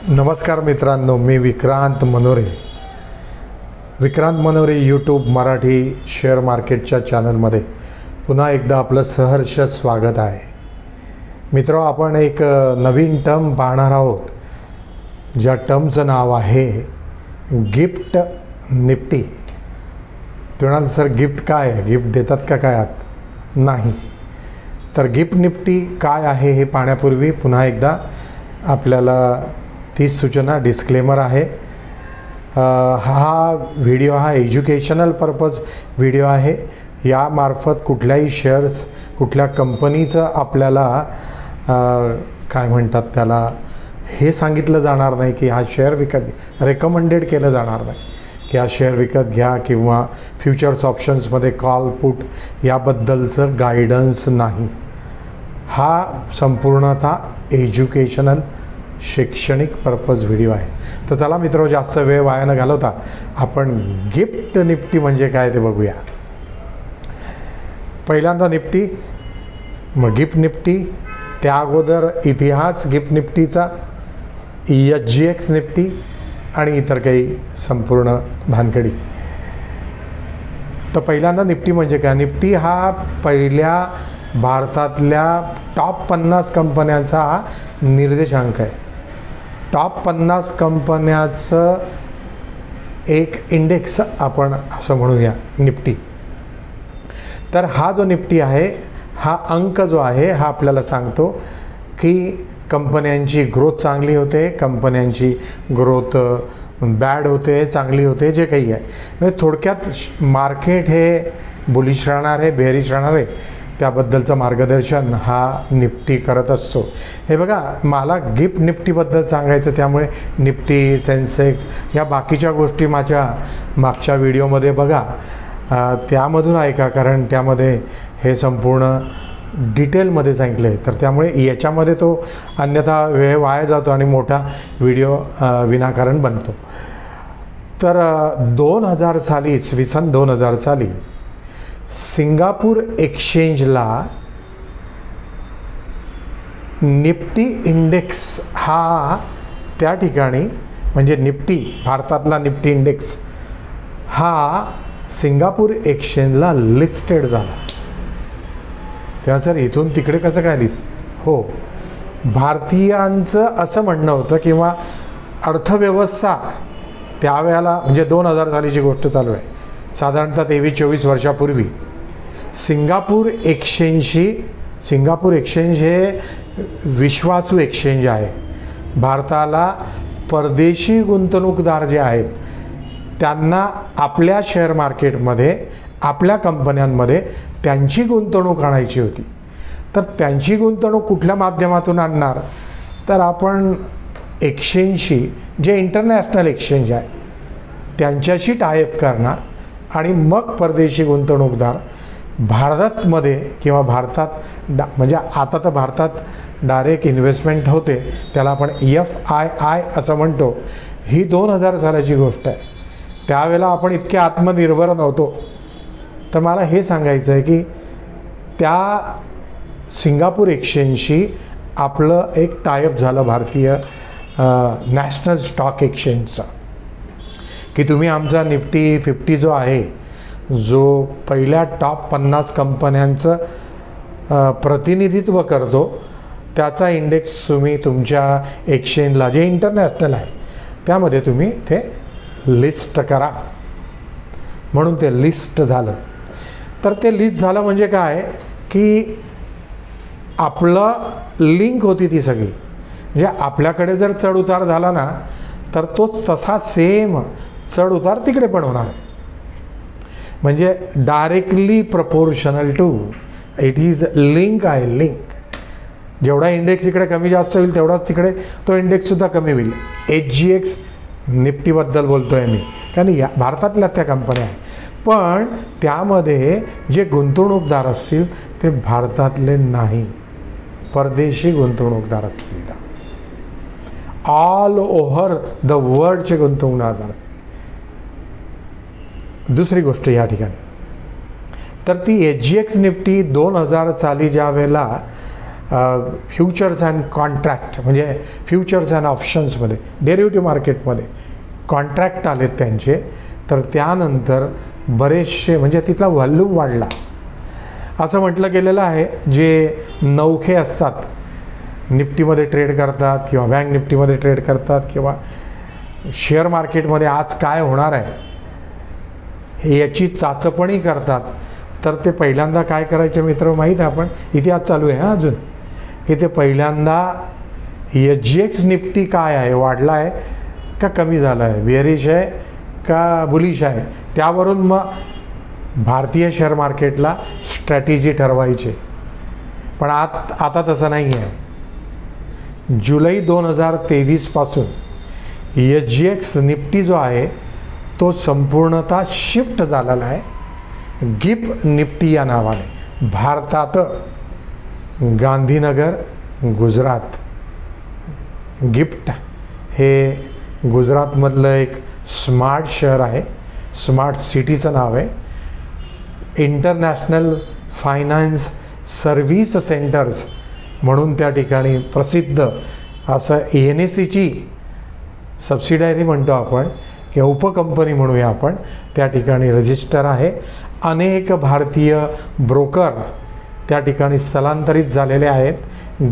नमस्कार मित्रांनो, मी विक्रांत मनोरे यूट्यूब मराठी शेअर मार्केटच्या चॅनलमध्ये पुन्हा एकदा आपलं सहर्ष स्वागत आहे. मित्रो, आपण एक नवीन टर्म पाहणार आहोत, ज्या टर्मचं नाव आहे गिफ्ट निफ्टी. तुम्हाला सर गिफ्ट काय आहे, गिफ्ट देतात का काय आत? नाही. तर गिफ्ट निफ्टी काय आहे हे पाहण्यापूर्वी पुन्हा एकदा आपल्याला तीच सूचना, डिस्क्लेमर आहे. हा व्हिडिओ हा एज्युकेशनल पर्पज व्हिडिओ आहे. यामार्फत कुठल्याही शेअर्स, कुठल्या कंपनीचं आपल्याला काय म्हणतात त्याला, हे सांगितलं जाणार नाही की हा शेअर विकत, रेकमेंडेड केलं जाणार नाही की हा शेअर विकत घ्या किंवा फ्युचर्स ऑप्शन्समध्ये कॉल पुट याबद्दलचं गायडन्स नाही. हा संपूर्णतः एज्युकेशनल शैक्षणिक पर्पज व्हिडिओ आहे. तर चला मित्रो, जास्त वेळ वाया न घालवता आपण गिफ्ट निफ्टी म्हणजे काय ते बघूया. पहिल्यांदा निफ्टी, मग गिफ्ट निफ्टी, त्या अगोदर इतिहास गिफ्ट निफ्टीचा, SGX निफ्टी आणि इतर काही संपूर्ण भानगडी. तर पहिल्यांदा निफ्टी म्हणजे काय? निफ्टी हा पहिल्या भारतातल्या टॉप 50 कंपन्यांचा हा निर्देशांक आहे. टॉप 50 कंपन्याचं एक इंडेक्स आपण असं म्हणूया निफ्टी. तर हा जो निफ्टी आहे, हा अंक जो आहे हा आपल्याला सांगतो की कंपन्यांची ग्रोथ चांगली होते, कंपन्यांची ग्रोथ बॅड होते, चांगली होते, जे काही आहे. म्हणजे थोडक्यात मार्केट हे बुलिश राहणार आहे, बेअरिश राहणार आहे, त्याबद्दलचं मार्गदर्शन हा निफ्टी करत असतो. हे बघा, मला गिफ्ट निफ्टीबद्दल सांगायचं, त्यामुळे निफ्टी, सेन्सेक्स या बाकीच्या गोष्टी माझ्या मागच्या व्हिडिओमध्ये बघा, त्यामधून ऐका, कारण त्यामध्ये हे संपूर्ण डिटेलमध्ये सांगितलं आहे. तर त्यामुळे याच्यामध्ये तो अन्यथा वेळ वाया जातो आणि मोठा व्हिडिओ विनाकारण बनतो. तर 2000 साली, इसवी सन 2000 साली सिंगापूर एक्सचेंजला निफ्टी इंडेक्स हा त्या ठिकाणी, म्हणजे निफ्टी, भारतातला निफ्टी इंडेक्स हा सिंगापूर एक्सचेंजला लिस्टेड झाला. तेव्हा सर इथून तिकडे कसं काय लिस्ट? हो, भारतीयांचं असं म्हणणं होतं किंवा अर्थव्यवस्था त्यावेळेला, म्हणजे 2000 सालीची गोष्ट चालू आहे, साधारणतः 23-24 वर्षापूर्वी सिंगापूर एक्सचेंज हे विश्वासू एक्सचेंज आहे. भारताला परदेशी गुंतवणूकदार जे आहेत त्यांना आपल्या शेअर मार्केटमध्ये, आपल्या कंपन्यांमध्ये त्यांची गुंतवणूक आणायची होती. तर त्यांची गुंतवणूक कुठल्या माध्यमातून आणणार? तर आपण एक्सचेंजशी, जे इंटरनॅशनल एक्सचेंज आहे त्यांच्याशी टायअप करणार आणि मग परदेशी गुंतवणूकदार भारतामध्ये किंवा भारतात म्हणजे आता तर भारतात डायरेक्ट इन्व्हेस्टमेंट होते, त्याला आपण FII असं म्हणतो. ही 2000 सालाची गोष्ट आहे. त्यावेळेला आपण इतके आत्मनिर्भर नव्हतो. तर मला हे सांगायचं आहे की त्या सिंगापूर एक्सचेंजशी आपलं एक टायअप झालं भारतीय नॅशनल स्टॉक एक्सचेंजचा, की तुम्ही आमचा निफ्टी 50 जो आहे, जो पहिल्या टॉप 50 कंपन्यांचं प्रतिनिधित्व करतो, त्याचा इंडेक्स तुम्ही तुमच्या एक्सचेंजला, जे इंटरनॅशनल आहे त्यामध्ये तुम्ही ते लिस्ट करा. म्हणून ते लिस्ट झालं. तर ते लिस्ट झालं म्हणजे काय की आपलं लिंक होती ती सगळी. म्हणजे आपल्याकडे जर चढ उतार झाला ना, तर तोच तसा सेम चढ उतार तिकडे पण होणार आहे. म्हणजे directly proportional to, it is link आहे, लिंक. जेवढा इंडेक्स इकडे कमी जास्त होईल तेवढाच तिकडे तो इंडेक्ससुद्धा कमी होईल. SGX निफ्टीबद्दल बोलतो आहे मी, कारण या भारतातल्या त्या कंपन्या आहेत. पण त्यामध्ये जे गुंतवणूकदार असतील ते भारतातले नाही, परदेशी गुंतवणूकदार असतील, ऑल ओव्हर द वर्ल्डचे गुंतवणूकदार असतील. दुसरी गोष्ट या ठिकाणी, तर ती SGX निफ्टी 2000 साली ज्या वेळेला फ्युचर्स अँड कॉन्ट्रॅक्ट म्हणजे फ्युचर्स अँड ऑप्शन्समध्ये डेरिव्हेटिव्ह मार्केटमध्ये कॉन्ट्रॅक्ट आलेत त्यांचे, तर त्यानंतर बरेचसे म्हणजे तिथला व्हॉल्यूम वाढला असं म्हटलं गेलेलं आहे. जे नौखे असतात निफ्टीमध्ये ट्रेड करतात किंवा बँक निफ्टीमध्ये ट्रेड करतात किंवा शेअर मार्केटमध्ये आज काय होणार आहे हे याची चाचपणी करतात, तर ते पहिल्यांदा काय करायचे मित्र माहीत आहे, आपण इतिहास चालू आहे अजून, की ते पहिल्यांदा SGX निफ्टी काय आहे, वाढला आहे का कमी झाला आहे, बेअरिश आहे का बुलिश आहे, त्यावरून मग भारतीय शेअर मार्केटला स्ट्रॅटेजी ठरवायचे. पण आता तसं नाही आहे. जुलै 2023 पासून SGX निफ्टी जो आहे तो संपूर्णतः शिफ्ट झालेला आहे गिफ्ट निफ्टी या नावाने. भारतात गांधीनगर गुजरात, गिफ्ट हे गुजरातमधलं एक स्मार्ट शहर आहे, स्मार्ट सिटीचं नाव आहे. इंटरनॅशनल फायनान्स सर्व्हिस सेंटर्स म्हणून त्या ठिकाणी प्रसिद्ध असं NSEची सबसिडायरी म्हणतो आपण किंवा उपकंपनी म्हणूया आपण, त्या ठिकाणी रजिस्टर आहे. अनेक भारतीय ब्रोकर त्या ठिकाणी स्थलांतरित झालेले आहेत,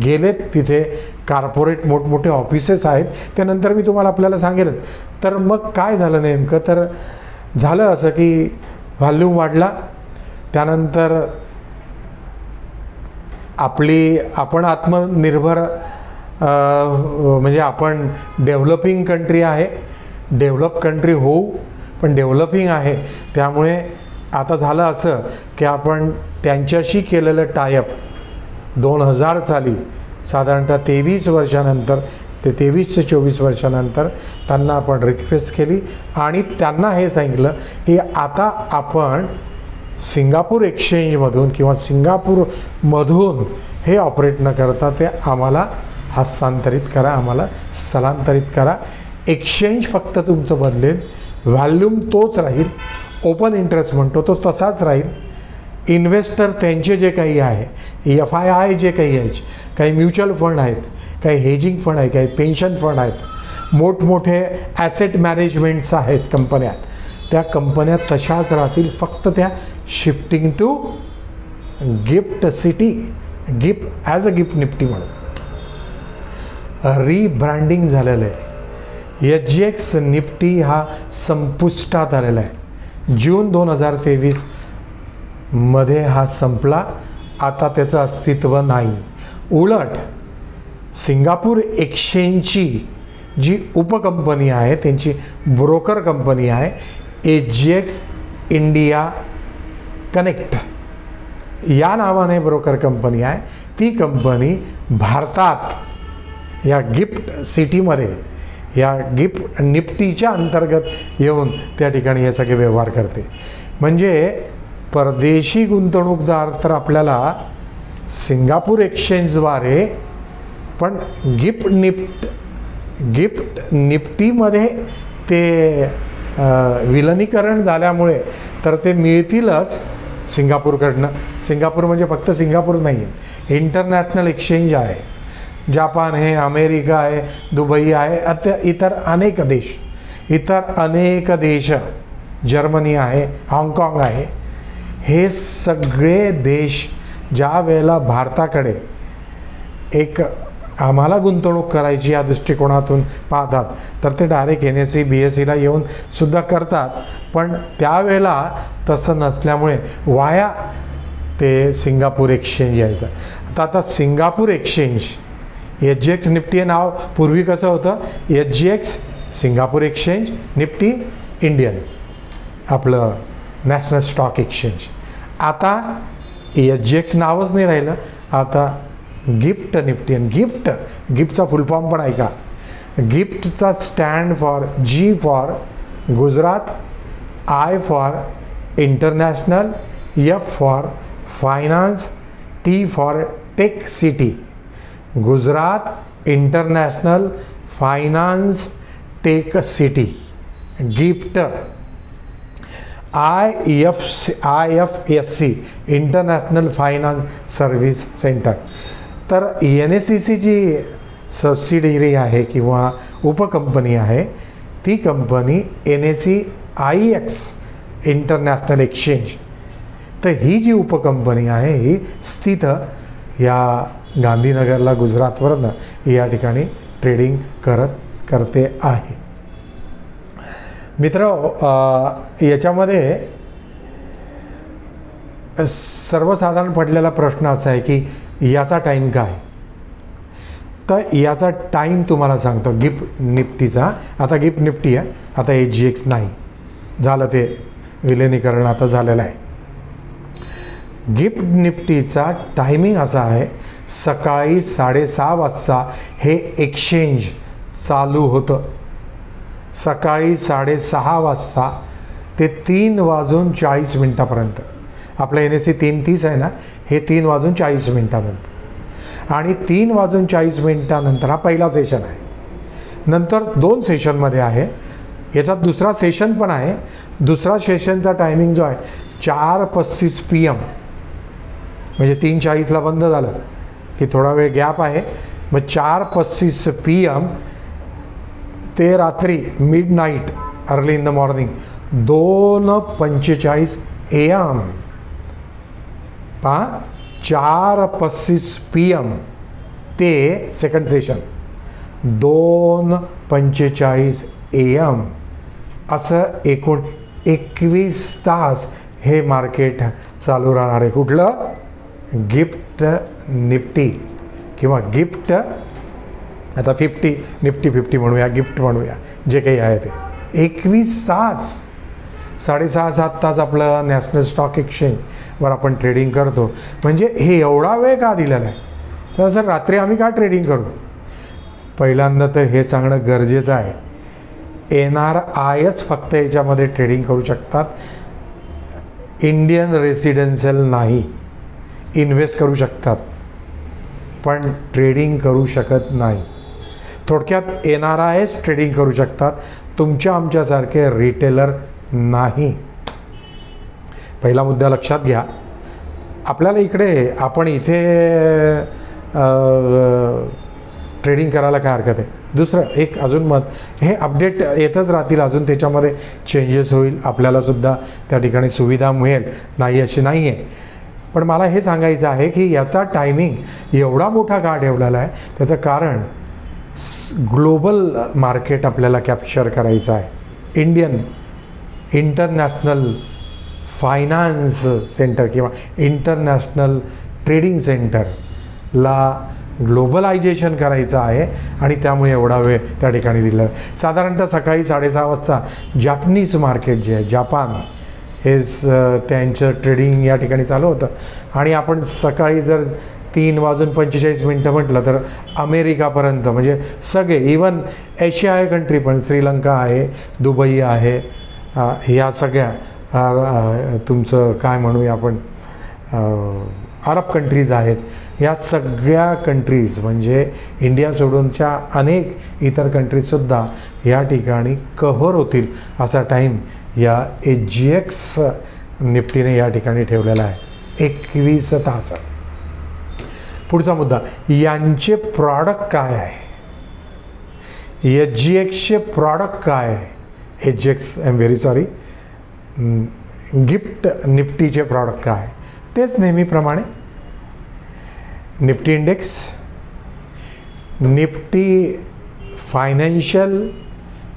गेलेत तिथे. कॉर्पोरेट मोठमोठे ऑफिसेस आहेत, त्यानंतर मी तुम्हाला आपल्याला सांगेलच. तर मग काय झालं नेमकं, तर झालं असं की व्हॉल्यूम वाढला, त्यानंतर आपण आत्मनिर्भर म्हणजे आपण डेव्हलपिंग कंट्री आहे, डेव्हलप कंट्री होऊ पण डेव्हलपिंग आहे. त्यामुळे आता झालं असं की आपण त्यांच्याशी केलेलं टायअप 2000 साली साधारणतः 23 वर्षानंतर ते 23 ते 24 वर्षानंतर त्यांना आपण रिक्वेस्ट केली आणि त्यांना हे सांगितलं की आता आपण सिंगापूर एक्सचेंजमधून किंवा सिंगापूरमधून हे ऑपरेट न करता ते आम्हाला हस्तांतरित करा, आम्हाला स्थलांतरित करा. एक्सचेंज फक्त तुमचं बदलेल, व्हॅल्यूम तोच राहील, ओपन इंटरेस्ट म्हणतो तो तसाच राहील. इन्व्हेस्टर त्यांचे जे काही आहे, FII जे काही आहे, काही म्युच्युअल फंड आहेत, काही हेजिंग फंड आहे, काही पेन्शन फंड आहेत, मोठमोठे ॲसेट मॅनेजमेंट्स आहेत कंपन्या, त्या कंपन्या तशाच राहतील, फक्त त्या shifting to GIFT City, GIFT as a GIFT Nifty म्हणून रिब्रँडिंग झालेलं आहे. SGX निफ्टी हा संपुष्टात आलेला आहे. जून 2023 मध्ये हा संपला, आता त्याचं अस्तित्व नाही. उलट सिंगापूर एक्सचेंजची जी उपकंपनी आहे, त्यांची ब्रोकर कंपनी आहे SGX इंडिया कनेक्ट या नावाने ब्रोकर कंपनी आहे, ती कंपनी भारतात या गिफ्ट सिटीमध्ये या गिफ्ट निफ्टीच्या अंतर्गत येऊन त्या ठिकाणी हे सगळे व्यवहार करते. म्हणजे परदेशी गुंतवणूकदार तर आपल्याला सिंगापूर एक्सचेंजद्वारे पण गिफ्ट निफ्टीमध्ये ते विलनीकरण झाल्यामुळे तर ते मिळतीलच सिंगापूरकडनं. सिंगापूर म्हणजे फक्त सिंगापूर नाही आहे, इंटरनॅशनल एक्सचेंज आहे. जापान आहे, अमेरिका आहे, दुबई आहे, इतर अनेक देश, जर्मनी आहे, हाँगकाँग आहे. हे सगळे देश ज्या वेळेला भारताकडे एक आम्हाला गुंतवणूक करायची या दृष्टिकोनातून पाहतात, तर ते डायरेक्ट NSE BSEला येऊन सुद्धा करतात. पण त्यावेळेला तसं नसल्यामुळे वाया ते सिंगापूर एक्सचेंज यायचं. आता सिंगापूर एक्सचेंज SGX निफ्टी हे नाव पूर्वी कसं होतं, SGX Singapore exchange, Nifty Indian आपलं नॅशनल स्टॉक एक्सचेंज. आता SGX नावच नाही राहिलं, आता गिफ्ट निफ्टी. आणि गिफ्टचा फुल फॉर्म पण ऐका. गिफ्टचा stand for G for Gujarat, I for international, F for finance, T for tech city. Gujarat international finance tech city gift. IFSC international finance service centre. तर NSE जी सबसिडियरी आहे किंवा उपकंपनी आहे ती company NSE IX international exchange. तर ही जी उपकंपनी आहे ही स्थित या गांधीनगरला गुजरातवरनं या ठिकाणी ट्रेडिंग करते आहे. मित्र, याच्यामध्ये सर्वसाधारण पडलेला प्रश्न असा आहे की याचा टाईम काय. तर याचा टाईम तुम्हाला सांगतो. गिफ्ट निफ्टीचा, आता गिफ्ट निफ्टी आहे, आता HGX नाही झालं, ते विलिनीकरण आता झालेलं आहे. गिफ्ट निफ्टीचा टायमिंग असा आहे, सकाळी 6:30 वाजता हे एक्सचेंज चालू होतं. सकाळी 6:30 वाजता ते 3:40 आपलं NSE 3:30 आहे ना, हे 3:40 आणि 3:40 हा पहिला सेशन आहे. नंतर 2 सेशनमध्ये आहे. याच्यात दुसरा सेशन पण आहे. दुसरा सेशनचा टायमिंग जो आहे 4:35 PM, म्हणजे 3:40ला बंद झालं की थोडा वेळ गॅप आहे. मग 4:35 PM ते रात्री midnight, early in the morning 2:45 AM. पहा, 4:35 PM ते सेकंड सेशन 2:45 AM, असं एकूण 21 तास हे मार्केट चालू राहणार आहे. कुठलं? गिफ्ट निफ्टी किंवा गिफ्ट, आता निफ्टी 50 म्हणूया, गिफ्ट म्हणूया, जे काही आहे ते 21 तास, 6.5-7 तास आपलं नॅशनल स्टॉक एक्सचेंजवर आपण ट्रेडिंग करतो. म्हणजे हे एवढा वेळ का दिलेला आहे? तर सर रात्री आम्ही का ट्रेडिंग करू? पहिल्यांदा तर हे सांगणं गरजेचं आहे, NRIच फक्त याच्यामध्ये ट्रेडिंग करू शकतात. इंडियन रेसिडेन्शियल नाही. इन्व्हेस्ट करू शकतात पण ट्रेडिंग करू शकत नाही. थोडक्यात NRIच ट्रेडिंग करू शकतात, तुमच्या आमच्यासारखे रिटेलर नाही. पहिला मुद्दा लक्षात घ्या. आपल्याला इकडे, आपण इथे ट्रेडिंग करायला काय हरकत आहे? दुसरं एक अजून मत, हे अपडेट येतच राहतील, अजून त्याच्यामध्ये चेंजेस होईल, आपल्यालासुद्धा त्या ठिकाणी सुविधा मिळेल, नाही अशी नाही आहे. पण मला हे सांगायचं आहे की याचा टायमिंग एवढा मोठा का ठेवलेला आहे? त्याचं कारण ग्लोबल मार्केट आपल्याला कॅप्चर करायचं आहे. इंटरनॅशनल फायनान्स सेंटर किंवा इंटरनॅशनल ट्रेडिंग सेंटरला ग्लोबलायझेशन करायचं आहे आणि त्यामुळे एवढा वेळ त्या ठिकाणी दिलं. साधारणतः सकाळी 6:30 वाजता जापनीज मार्केट जे आहे, जापान, हे त्यांचं ट्रेडिंग या ठिकाणी चालू होतं. आणि आपण सकाळी जर 3:45 म्हटलं तर अमेरिकापर्यंत, म्हणजे सगळे, इवन एशियाई कंट्री पण, श्रीलंका आहे, दुबई आहे, ह्या सगळ्या तुमचं काय म्हणूया आपण, अरब कंट्रीज आहेत, या सगळ्या कंट्रीज, म्हणजे इंडिया सोडूनच्या अनेक इतर कंट्रीजसुद्धा या ठिकाणी कव्हर होतील असा टाईम या HGX निफ्टीने या ठिकाणी ठेवलेला आहे, 21 तास. पुढचा मुद्दा, यांचे प्रॉडक्ट काय आहे? HGXचे प्रॉडक्ट काय आहे? HGX, I am very sorry, gift निफ्टीचे प्रॉडक्ट काय? तेच नेहमीप्रमाणे निफ्टी इंडेक्स, निफ्टी फायनान्शियल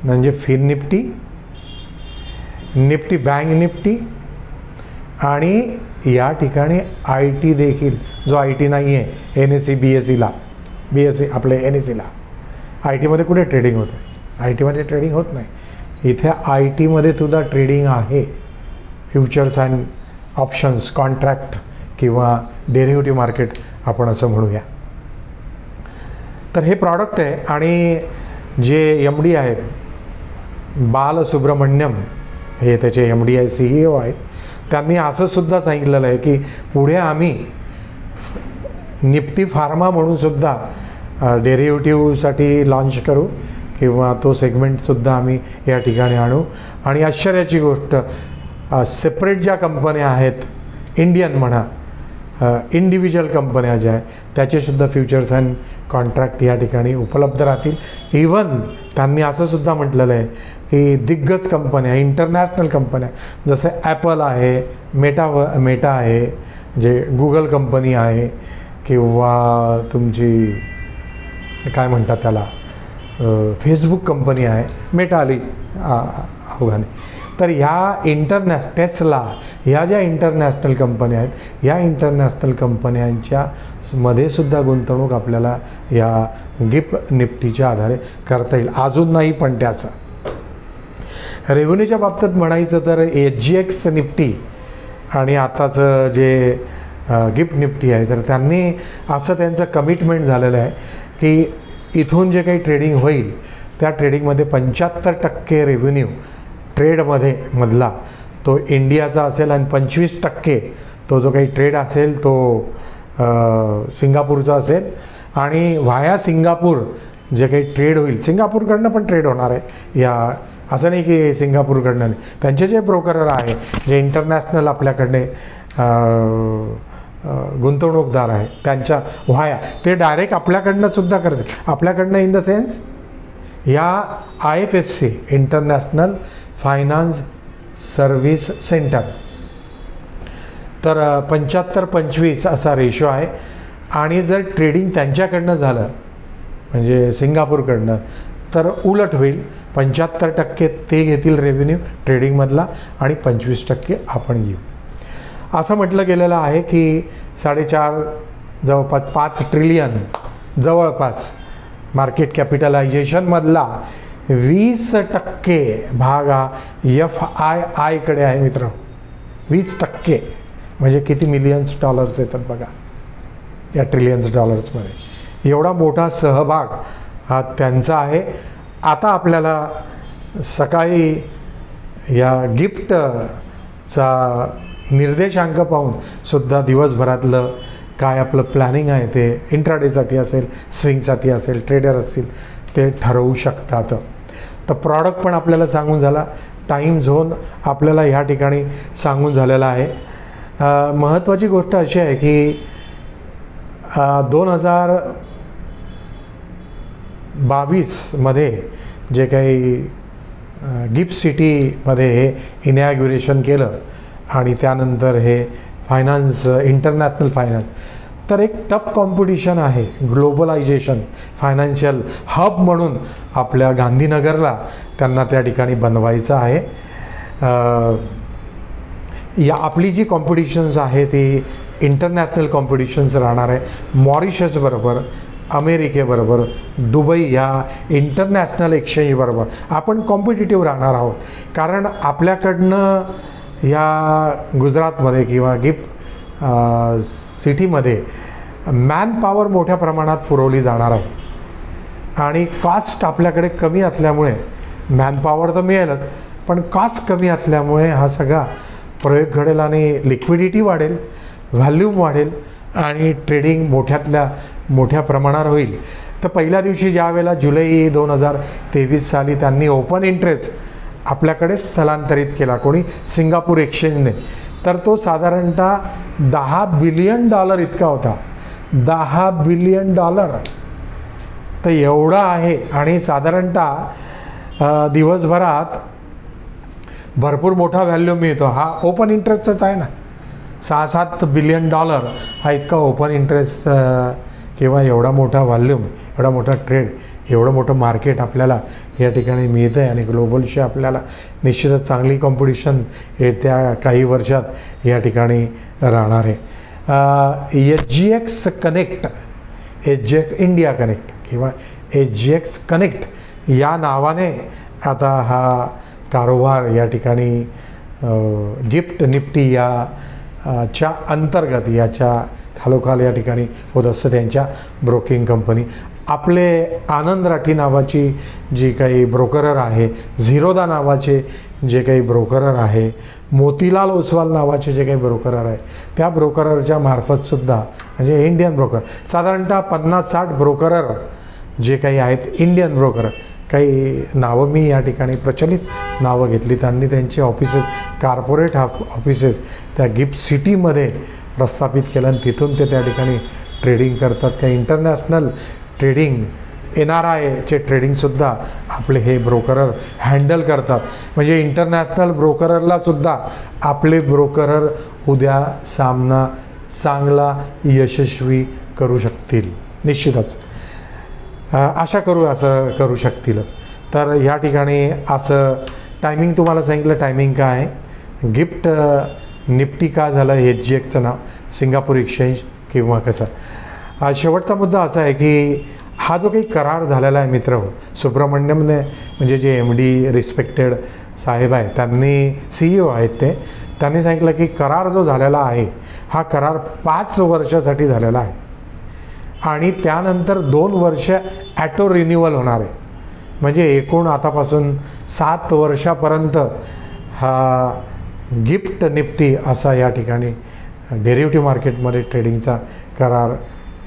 म्हणजे fin Nifty, Nifty bank Nifty, आणि या ठिकाणी IT देखील, जो IT नाही आहे NSE BSEला, BSE आपले NSEला. IT मध्ये कुठे ट्रेडिंग होतं आहे? IT मध्ये ट्रेडिंग होत नाही. इथे IT मध्ये सुद्धा ट्रेडिंग आहे, फ्युचर्स अँड ऑप्शन्स, कॉन्ट्रॅक्ट किंवा डेरिव्हेटिव्ह मार्केट आपण असं म्हणूया. तर हे प्रॉडक्ट आहे. आणि जे MD आहेत, बालसुब्रमण्यम, हे त्याचे MD आहे, CEO आहेत, त्यांनी असं सुद्धा सांगितलेलं आहे की पुढे आम्ही निफ्टी फार्मा म्हणून सुद्धा डेरिव्हेटिव्हसाठी लॉन्च करू किंवा तो सेगमेंटसुद्धा आम्ही या ठिकाणी आणू. आणि आश्चर्याची गोष्ट, सेपरेट ज्या कंपन्या आहेत, इंडियन म्हणा, इंडिव्हिज्युअल कंपन्या ज्या आहेत त्याचेसुद्धा फ्युचर्स अँड कॉन्ट्रॅक्ट या ठिकाणी उपलब्ध राहतील. इवन त्यांनी असं सुद्धा म्हटलेलं आहे की दिग्गज कंपन्या, इंटरनॅशनल कंपन्या जसे ॲपल आहे, मेटा आहे, जे गुगल कंपनी आहे, किंवा तुमची काय म्हणतात त्याला फेसबुक कंपनी आहे, मेटा आली अवघाने. तर ह्या टेस्ला ह्या ज्या इंटरनॅशनल कंपन्या आहेत, या इंटरनॅशनल कंपन्यांच्या मध्ये सुद्धा गुंतवणूक आपल्याला या गिफ्ट निफ्टीच्या आधारे करता येईल. अजून नाही पण त्याचं रेव्हेन्यूच्या बाबतीत म्हणायचं तर HGX निफ्टी आणि आताचं जे गिफ्ट निफ्टी आहे, तर त्यांनी असं त्यांचं कमिटमेंट झालेलं आहे की इथून जे काही ट्रेडिंग होईल त्या ट्रेडिंगमध्ये 75% रेव्हेन्यू ट्रेडमध्ये मधला तो इंडियाचा असेल आणि 25% तो जो काही ट्रेड असेल तो सिंगापूरचा असेल. आणि व्हाया सिंगापूर जे काही ट्रेड होईल, सिंगापूरकडनं पण ट्रेड होणार आहे, या असं नाही की सिंगापूरकडनं नाही, त्यांचे जे ब्रोकर आहे, जे इंटरनॅशनल आपल्याकडे गुंतवणूकदार आहे, त्यांच्या व्हाया ते डायरेक्ट आपल्याकडनं सुद्धा करतील. आपल्याकडनं इन द सेन्स या IFSC international finance service centre. तर 75-25 असा रेशो आहे. आणि जर ट्रेडिंग त्यांच्याकडनं झालं म्हणजे सिंगापूरकडनं तर उलट होईल, 75% ते घेतील रेव्हेन्यू ट्रेडिंगमधला आणि 25% आपण घेऊ. असं म्हटलं गेलेलं आहे की 4.5 जवळपास 5 ट्रिलियन जवळपास मार्केट कॅपिटलायझेशनमधला 20% भाग हा FIIकडे आहे मित्र. 20% म्हणजे किती मिलियन्स डॉलर्स येतात बघा या ट्रिलियन्स डॉलर्समध्ये. एवढा मोठा सहभाग हा त्यांचा आहे. आता आपल्याला सकाळी या गिफ्टचा निर्देशांक पाहून सुद्धा दिवसभरातलं काय आपलं प्लॅनिंग आहे ते इंट्राडेसाठी असेल, स्विंगसाठी असेल, ट्रेडर असतील ते ठरवू शकतात. तर प्रॉडक्ट पण आपल्याला सांगून झाला, टाईम झोन आपल्याला ह्या ठिकाणी सांगून झालेला आहे. महत्त्वाची गोष्ट अशी आहे की 2022मध्ये जे काही गिफ्ट सिटीमध्ये हे इनॅग्युरेशन केलं आणि त्यानंतर हे फायनान्स इंटरनॅशनल फायनान्स, तर एक टफ कॉम्पिटिशन आहे. ग्लोबलायझेशन फायनान्शियल हब म्हणून आपल्या गांधीनगरला त्यांना त्या ठिकाणी बनवायचं आहे. या आपली जी कॉम्पिटिशन्स आहे ती इंटरनॅशनल कॉम्पिटिशन्स राहणार आहे. मॉरिशसबरोबर, अमेरिकेबरोबर, दुबई ह्या इंटरनॅशनल एक्सचेंजबरोबर आपण कॉम्पिटिटिव्ह राहणार आहोत. कारण आपल्याकडनं या गुजरातमध्ये किंवा गिफ्ट सिटीमध्ये मॅनपॉवर मोठ्या प्रमाणात पुरवली जाणार आहे आणि कॉस्ट आपल्याकडे कमी असल्यामुळे मॅनपॉवर तर मिळेलच, पण कॉस्ट कमी असल्यामुळे हा सगळा प्रयोग घडेल आणि लिक्विडिटी वाढेल, व्हॅल्यूम वाढेल आणि ट्रेडिंग मोठ्यातल्या मोठ्या प्रमाणावर होईल. तर पहिल्या दिवशी ज्या वेळेला जुलै 2023 साली त्यांनी ओपन इंटरेस्ट आपल्याकडे स्थलांतरित केला कोणी, सिंगापूर एक्सचेंजने, तर तो साधारणतः $10 बिलियन इतका होता. $10 बिलियन तर एवढा आहे. आणि साधारणतः दिवसभरात भरपूर मोठा व्हॅल्यू मिळतो. हा ओपन इंटरेस्टचाच आहे ना. $6-7 बिलियन हा इतका ओपन इंटरेस्ट किंवा एवढा मोठा व्हॉल्यूम, एवढा मोठा ट्रेड, एवढं मोठं मार्केट आपल्याला या ठिकाणी मिळतं आहे. आणि ग्लोबलशी आपल्याला निश्चितच चांगली कॉम्पिटिशन येत्या काही वर्षात या ठिकाणी राहणार आहे. HGX connect, HGX India connect किंवा HGX कनेक्ट या नावाने आता हा कारोबार या ठिकाणी गिफ्ट निफ्टी च्या अंतर्गत याच्या खालोखाल या ठिकाणी होत असतं. त्यांच्या ब्रोकिंग कंपनी आपले आनंद राठी नावाची जी काही ब्रोकरर आहे, झिरोदा नावाचे जे काही ब्रोकरर आहे, मोतीलाल ओसवाल नावाचे जे काही ब्रोकरर आहे, त्या ब्रोकररच्या मार्फतसुद्धा म्हणजे इंडियन ब्रोकर साधारणतः 50-60 ब्रोकरर जे काही आहेत इंडियन ब्रोकर, काही नावं मी या ठिकाणी प्रचलित नावं घेतली. त्यांनी त्यांचे ऑफिसेस, कॉर्पोरेट ऑफिसेस त्या गिफ्ट सिटीमध्ये प्रस्थापित केलं आणि तिथून ते त्या ठिकाणी ट्रेडिंग करतात. काही इंटरनॅशनल ट्रेडिंग NRIचे ट्रेडिंगसुद्धा आपले हे ब्रोकरर हँडल करतात. म्हणजे इंटरनॅशनल ब्रोकररलासुद्धा आपले ब्रोकरर उद्या सामना चांगला यशस्वी करू शकतील निश्चितच. आशा करू असं करू शकतीलच. तर या ठिकाणी असं टायमिंग तुम्हाला सांगितलं. टायमिंग काय आहे, गिफ्ट निफ्टी का झालं, HGXचं नाव, सिंगापूर एक्सचेंज किंवा कसं. शेवटचा मुद्दा असा आहे की हा जो काही करार झालेला आहे मित्र, सुब्रमण्यमने म्हणजे जे MD रिस्पेक्टेड साहेब आहे, त्यांनी CEO आहेत त्यांनी सांगितलं की करार जो झालेला आहे हा करार 5 वर्षासाठी झालेला आहे आणि त्यानंतर 2 वर्ष ॲटो रिन्युअल होणार आहे. म्हणजे एकूण आतापासून 7 वर्षापर्यंत हा गिफ्ट निफ्टी असा या ठिकाणी डेरिव्हेटिव्ह मार्केटमध्ये ट्रेडिंगचा करार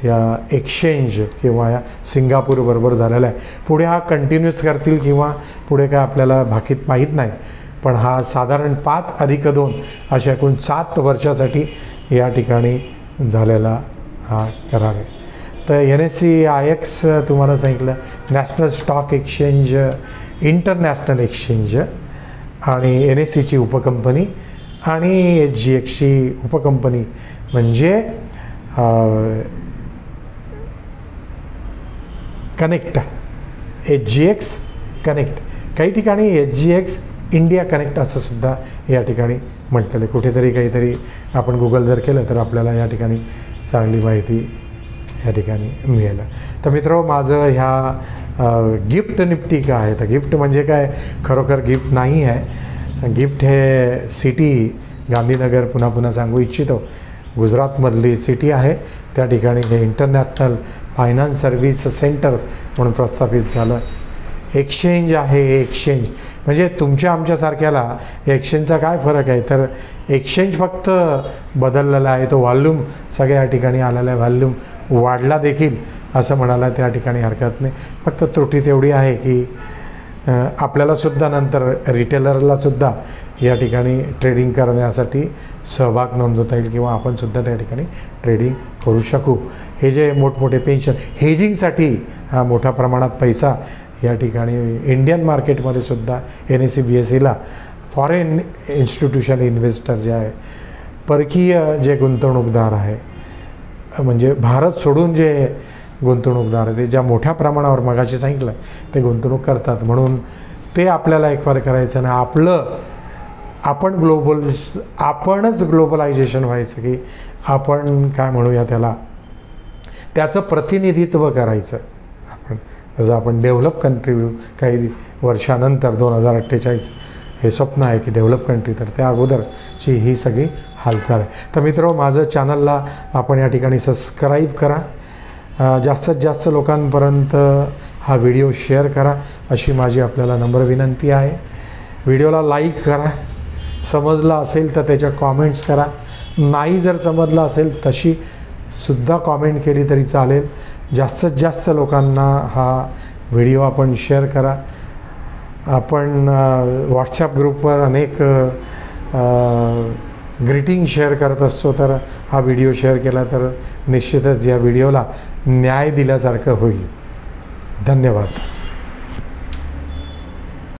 या एक्सचेंज किंवा या सिंगापूरबरोबर झालेला आहे. पुढे हा कंटिन्यूस करतील किंवा पुढे काय आपल्याला भाकीत माहीत नाही, पण हा साधारण 5+2 अशा एकूण 7 वर्षासाठी या ठिकाणी झालेला हा करार आहे. तर NSE-IX तुम्हाला सांगितलं, national stock exchange, international exchange आणि NSEची उपकंपनी आणि HGXची उपकंपनी म्हणजे कनेक्ट, HGX कनेक्ट, काही ठिकाणी HGX इंडिया कनेक्ट असं सुद्धा या ठिकाणी म्हटलेलं आहे. कुठेतरी काहीतरी आपण गुगल जर केलं तर आपल्याला या ठिकाणी चांगली माहिती या ठिकाणी मिळेल. तर मित्र, माझं ह्या गिफ्ट निफ्टी काय आहे, तर गिफ्ट म्हणजे काय, खरोखर गिफ्ट नाही आहे. गिफ्ट हे सिटी गांधीनगर पुन्हा सांगू इच्छितो, गुजरातमधली सिटी आहे. त्या ठिकाणी हे इंटरनॅशनल फायनान्स सर्व्हिस सेंटर्स म्हणून प्रस्थापित झालं. एक्सचेंज आहे. हे एक्सचेंज म्हणजे तुमच्या आमच्यासारख्याला एक्सचेंजचा काय फरक आहे, तर एक्सचेंज फक्त बदललेला आहे, तो व्हॉल्यूम सगळ्या ठिकाणी आलेला आहे, व्हॉल्यूम वाढला देखील असं म्हणायला त्या ठिकाणी हरकत नाही. फक्त त्रुटी तेवढी आहे की आपल्यालासुद्धा नंतर रिटेलरलासुद्धा या ठिकाणी ट्रेडिंग करण्यासाठी सहभाग नोंदवता येईल किंवा आपणसुद्धा त्या ठिकाणी ट्रेडिंग करू शकू. हे जे मोठमोठे पेन्शन हेजिंगसाठी हा मोठ्या प्रमाणात पैसा या ठिकाणी इंडियन मार्केटमध्ये सुद्धा NSE BSEला फॉरेन इन्स्टिट्यूशन इन्व्हेस्टर जे आहे, परकीय जे गुंतवणूकदार आहे, म्हणजे भारत सोडून जे गुंतवणूकदार आहे ते ज्या मोठ्या प्रमाणावर मगाशी सांगितलं ते गुंतवणूक करतात. म्हणून ते आपल्याला एकवार करायचं आणि आपणच ग्लोबलायझेशन व्हायचं की आपण काय म्हणूया त्याला, त्याचं प्रतिनिधित्व करायचं. जसं आपण डेव्हलप कंट्री काही वर्षानंतर 2048 हे स्वप्न आहे की डेव्हलप कंट्री, तर त्या अगोदरची ही सगळी हालचाल आहे. तर मित्र, माझं चॅनलला आपण या ठिकाणी सबस्क्राईब करा, जास्तीत जास्त लोकांपर्यंत हा व्हिडिओ शेअर करा अशी माझी आपल्याला नम्र विनंती आहे. व्हिडिओला लाईक करा, समजलं असेल तर त्याच्या कॉमेंट्स करा, नाही जर समजलं असेल तशी सुद्धा कॉमेंट केली तरी चालेल. जास्तीत जास्त लोकांना हा व्हिडिओ आपण शेअर करा. आपण व्हॉट्सॲप ग्रुपवर अनेक ग्रीटिंग शेअर करत असतो, तर हा व्हिडिओ शेअर केला तर निश्चितच या व्हिडिओला न्याय दिल्यासारखं होईल. धन्यवाद.